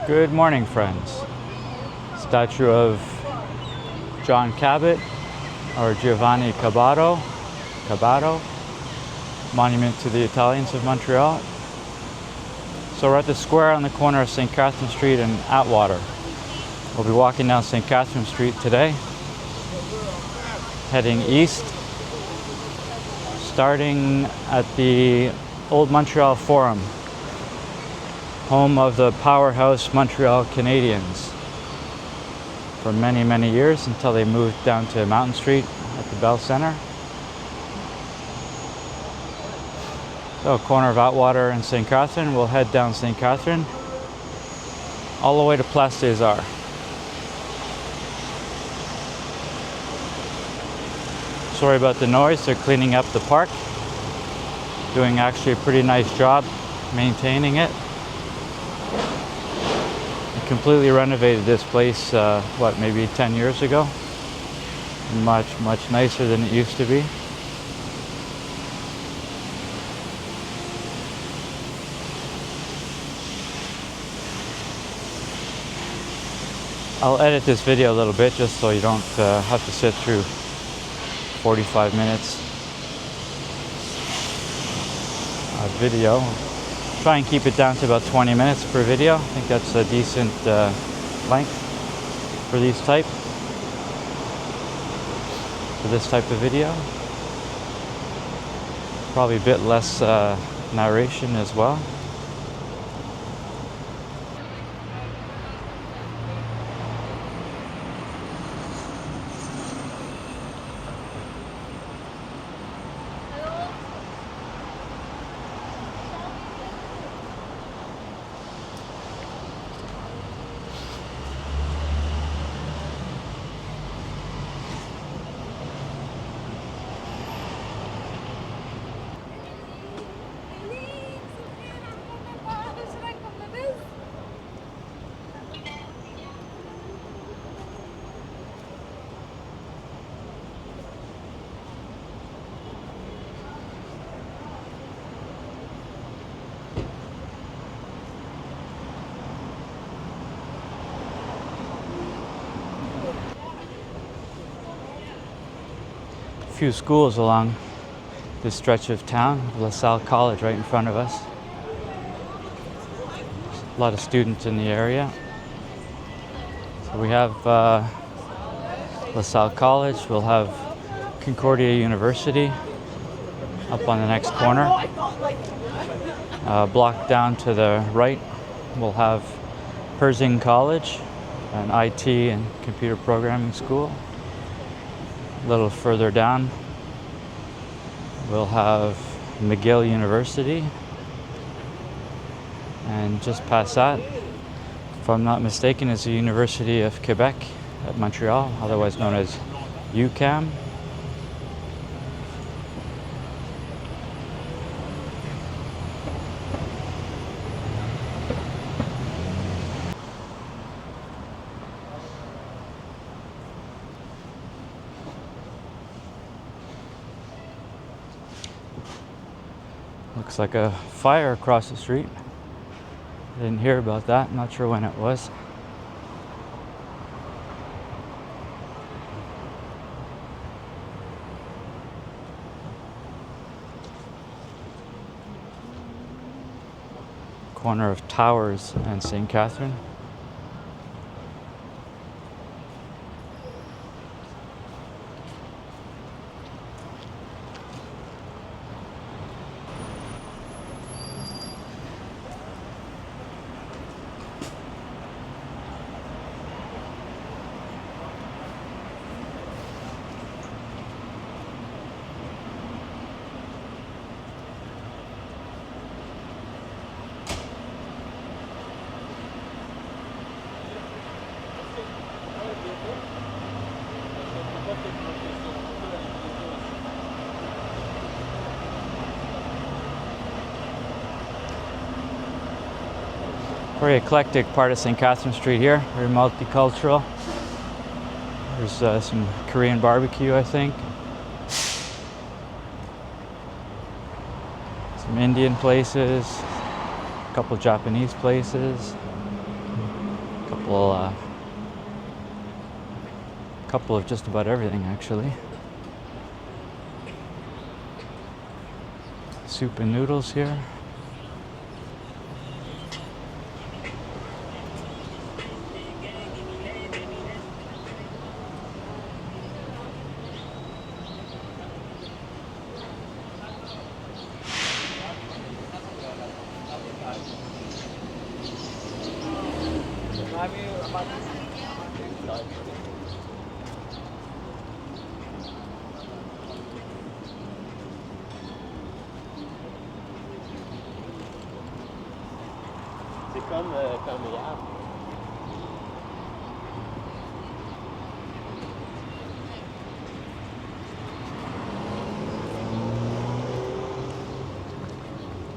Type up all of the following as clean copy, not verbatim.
Good morning, friends. Statue of John Cabot or Giovanni Cabato, monument to the Italians of Montreal. So we're at the square on the corner of St. Catherine Street and Atwater. We'll be walking down St. Catherine Street today, heading east, starting at the Old Montreal Forum, home of the powerhouse Montreal Canadiens for many, many years until they moved down to Mountain Street at the Bell Centre. So, corner of Atwater and St. Catherine. We'll head down St. Catherine all the way to Place des Arts. Sorry about the noise, they're cleaning up the park. Doing actually a pretty nice job maintaining it. They completely renovated this place, maybe 10 years ago. Much, much nicer than it used to be. I'll edit this video a little bit just so you don't have to sit through 45 minutes of video. Try and keep it down to about 20 minutes per video. I think that's a decent length for this type of video. Probably a bit less narration as well. Few schools along this stretch of town. LaSalle College right in front of us. A lot of students in the area. So we have LaSalle College. We'll have Concordia University up on the next corner. Block down to the right, we'll have Herzing College, an IT and computer programming school. A little further down, we'll have McGill University, and just past that, if I'm not mistaken, is the University of Quebec at Montreal, otherwise known as UQAM. Looks like a fire across the street. I didn't hear about that. Not sure when it was. Corner of Towers and St. Catherine. Very eclectic part of St. Catherine Street here, very multicultural. There's some Korean barbecue, I think. Some Indian places, a couple Japanese places. Couple of just about everything, actually. Soup and noodles here. C'est comme perméable.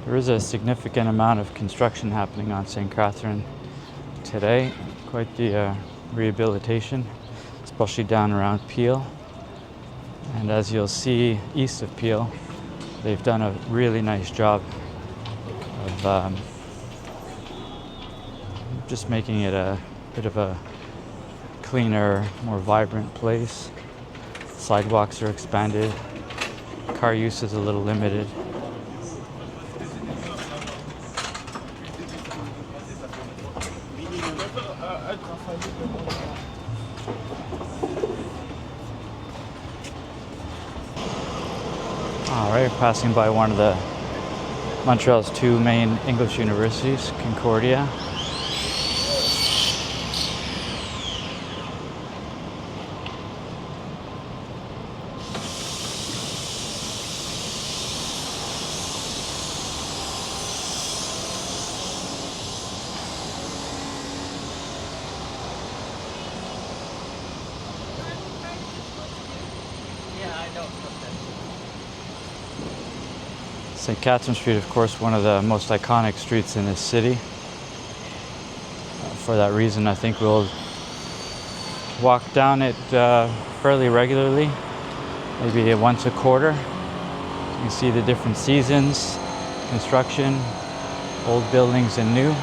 There is a significant amount of construction happening on St. Catherine today. Quite the rehabilitation, especially down around Peel. And as you'll see east of Peel, they've done a really nice job of just making it a bit of a cleaner, more vibrant place. Sidewalks are expanded. Car use is a little limited. All right, passing by one of the Montreal's two main English universities, Concordia. St. Catherine Street, of course, one of the most iconic streets in this city. For that reason, I think we'll walk down it fairly regularly, maybe once a quarter. You can see the different seasons, construction, old buildings and new.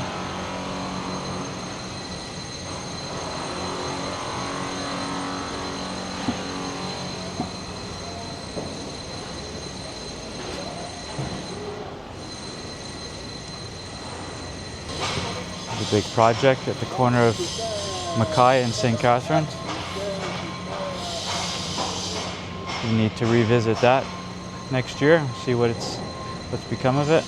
Big project at the corner of Mackay and St. Catherine. We need to revisit that next year, see what's become of it.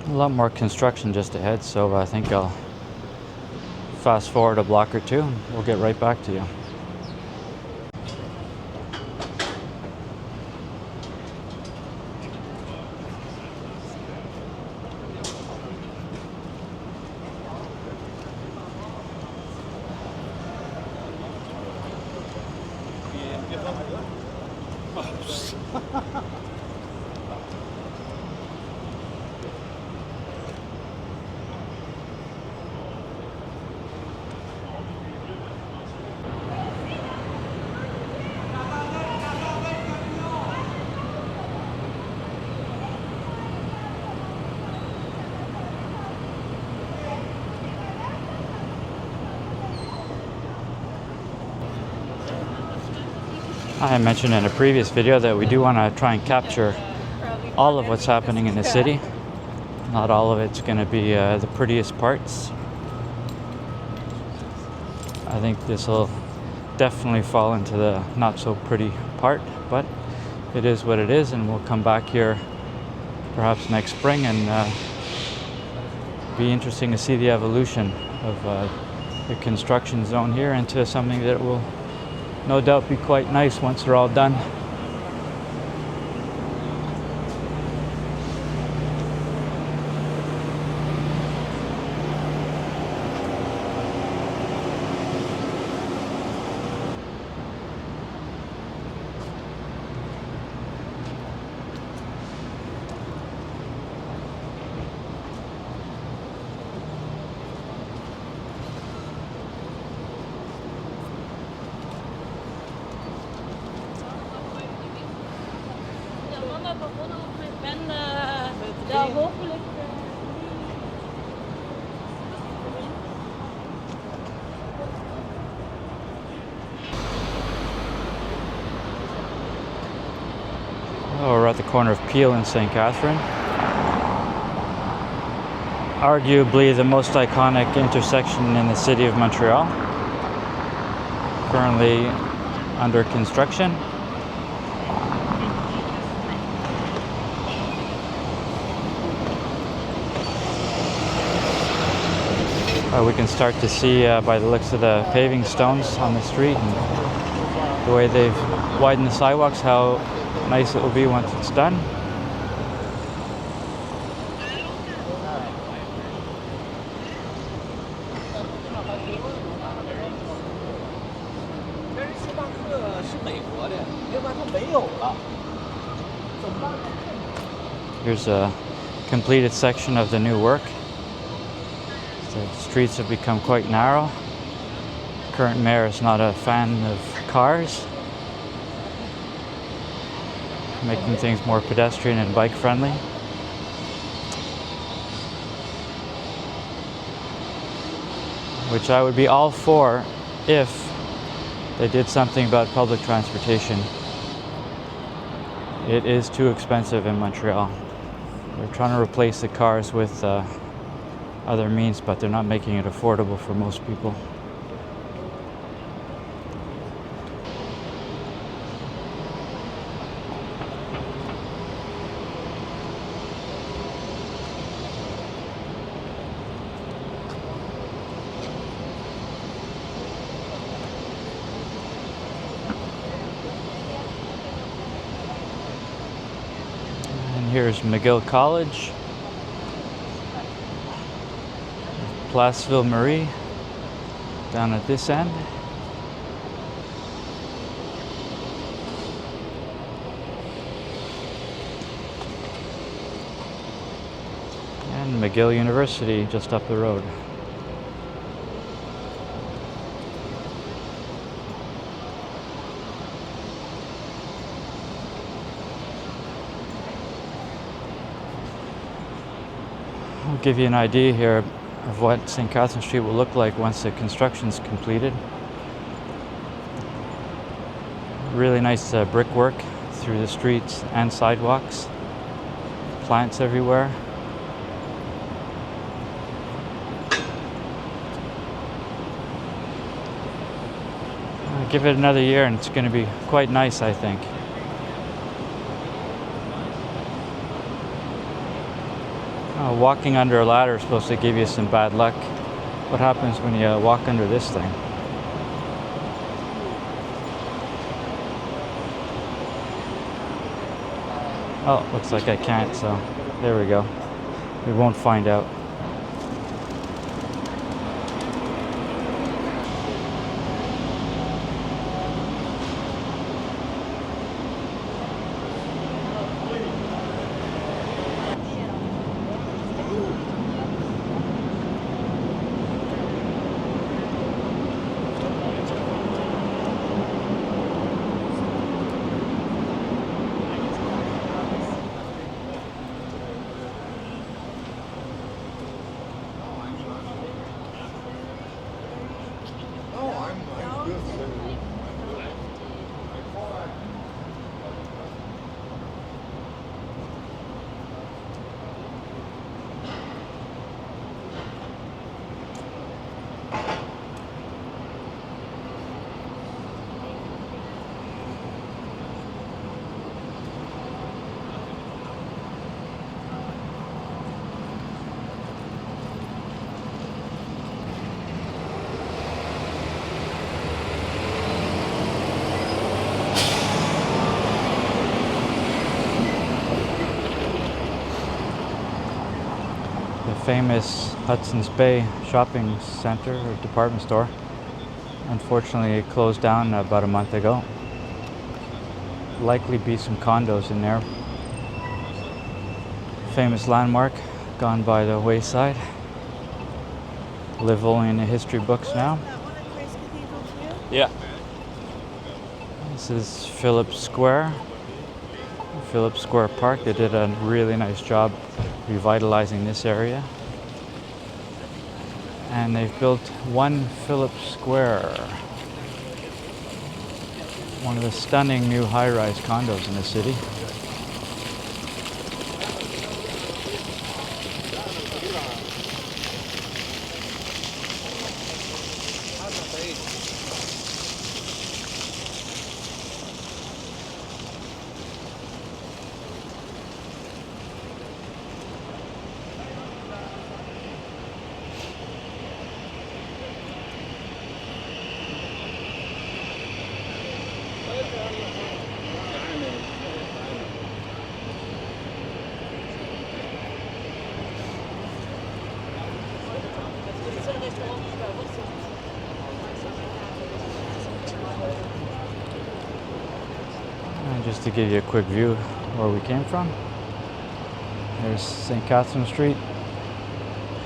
A lot more construction just ahead, so I think I'll fast forward a block or two and we'll get right back to you. I mentioned in a previous video that we do want to try and capture all of what's happening in the city. Not all of it's going to be the prettiest parts. I think this will definitely fall into the not so pretty part, but it is what it is, and we'll come back here perhaps next spring, and be interesting to see the evolution of the construction zone here into something that will no doubt be quite nice once they're all done. Oh, we're at the corner of Peel and St. Catherine. Arguably the most iconic intersection in the city of Montreal. Currently under construction. We can start to see by the looks of the paving stones on the street and the way they've widened the sidewalks how nice it will be once it's done. Here's a completed section of the new work. The streets have become quite narrow. Current mayor is not a fan of cars, making things more pedestrian and bike friendly. Which I would be all for if they did something about public transportation. It is too expensive in Montreal. They're trying to replace the cars with other means, but they're not making it affordable for most people. And here's McGill College. Place Ville Marie down at this end. And McGill University just up the road. I'll give you an idea here of what St. Catherine Street will look like once the construction's completed. Really nice brickwork through the streets and sidewalks. Plants everywhere. Give it another year and it's going to be quite nice, I think. Walking under a ladder is supposed to give you some bad luck. What happens when you walk under this thing? Oh, looks like I can't, so there we go. We won't find out. famous Hudson's Bay shopping center or department store. Unfortunately, it closed down about a month ago. Likely be some condos in there. Famous landmark, gone by the wayside. Live only in the history books now. Yeah. This is Phillips Square. Phillips Square Park. They did a really nice job revitalizing this area. And they've built One Phillips Square. One of the stunning new high-rise condos in the city. And just to give you a quick view where we came from. There's St. Catherine Street,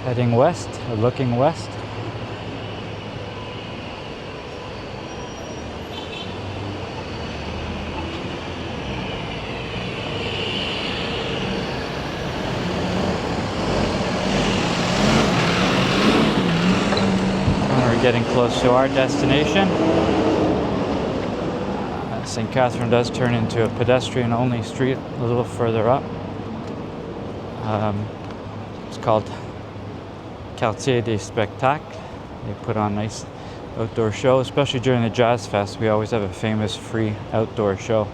heading west, or looking west. And we're getting close to our destination. St. Catherine does turn into a pedestrian-only street a little further up. It's called Quartier des Spectacles. They put on nice outdoor show, especially during the Jazz Fest. We always have a famous free outdoor show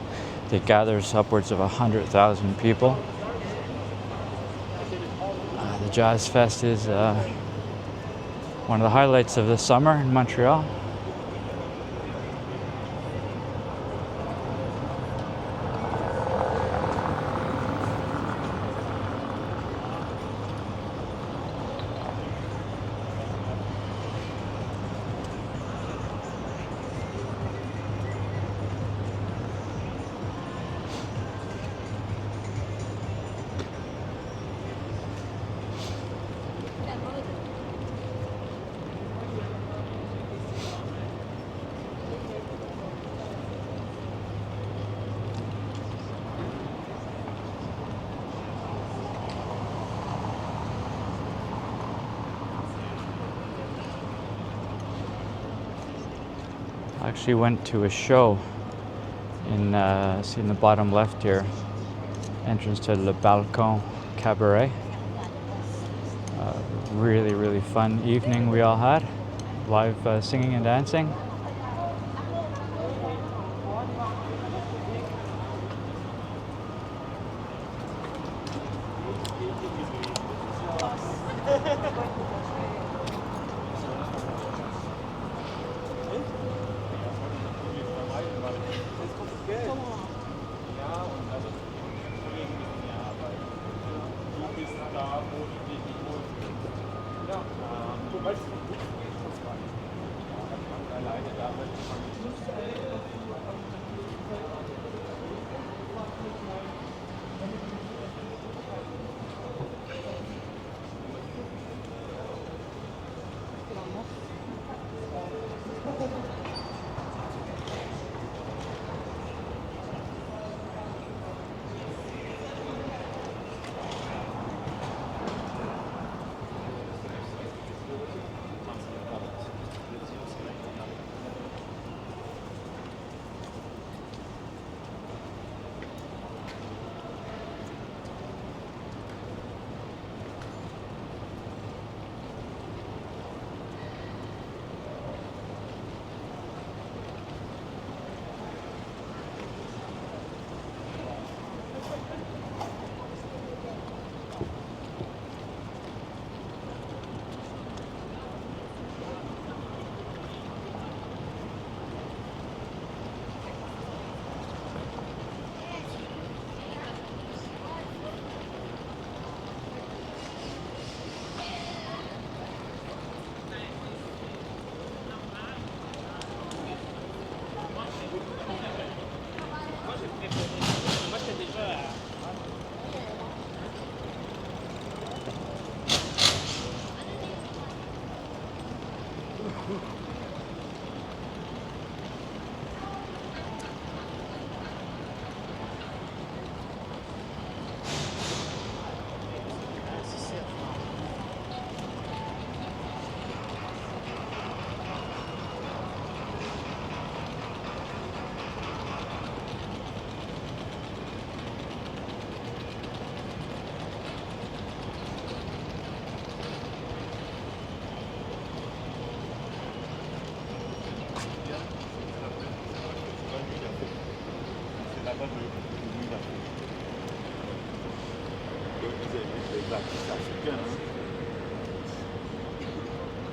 that gathers upwards of 100,000 people. The Jazz Fest is one of the highlights of the summer in Montreal. I actually went to a show in, see in the bottom left here, entrance to Le Balcon Cabaret. Really, really fun evening we all had. Live singing and dancing.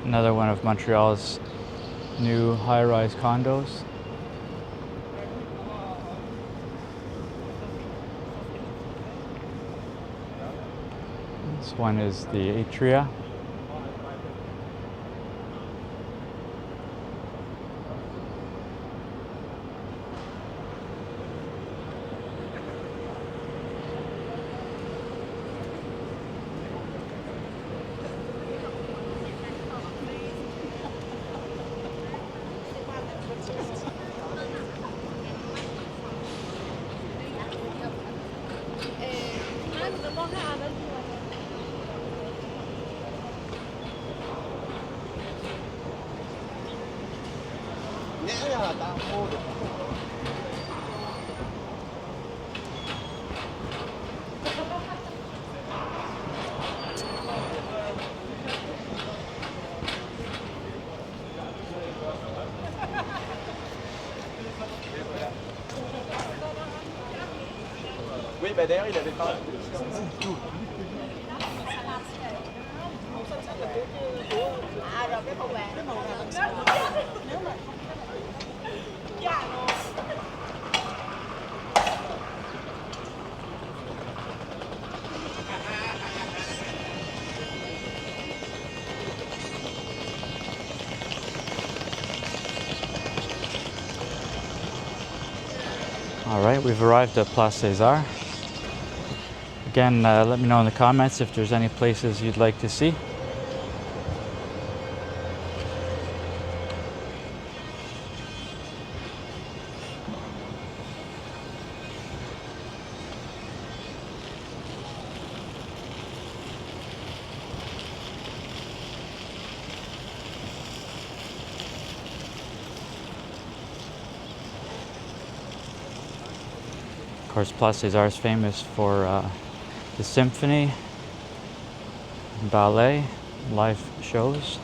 Another one of Montreal's new high-rise condos. This one is the Atria. Oui, bah d'ailleurs, il avait pas. All right, we've arrived at Place César. Again, let me know in the comments if there's any places you'd like to see. Of course, Place César is famous for the symphony, ballet, live shows.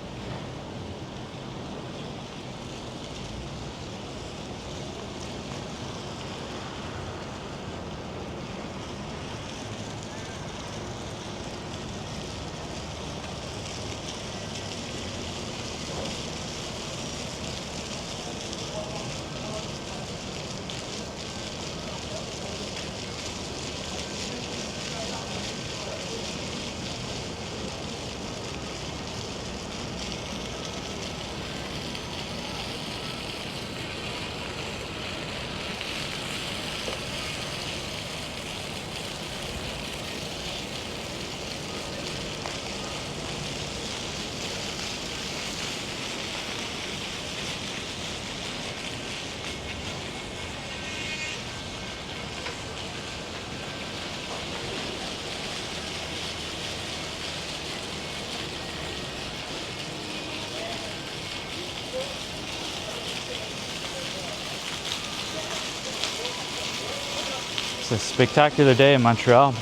It's a spectacular day in Montreal.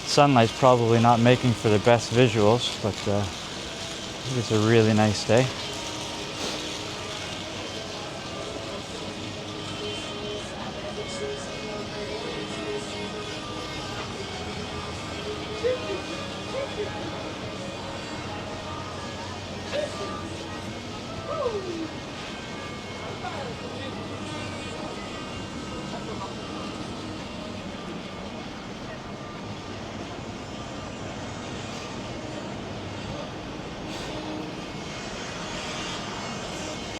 Sunlight's probably not making for the best visuals, but it's a really nice day.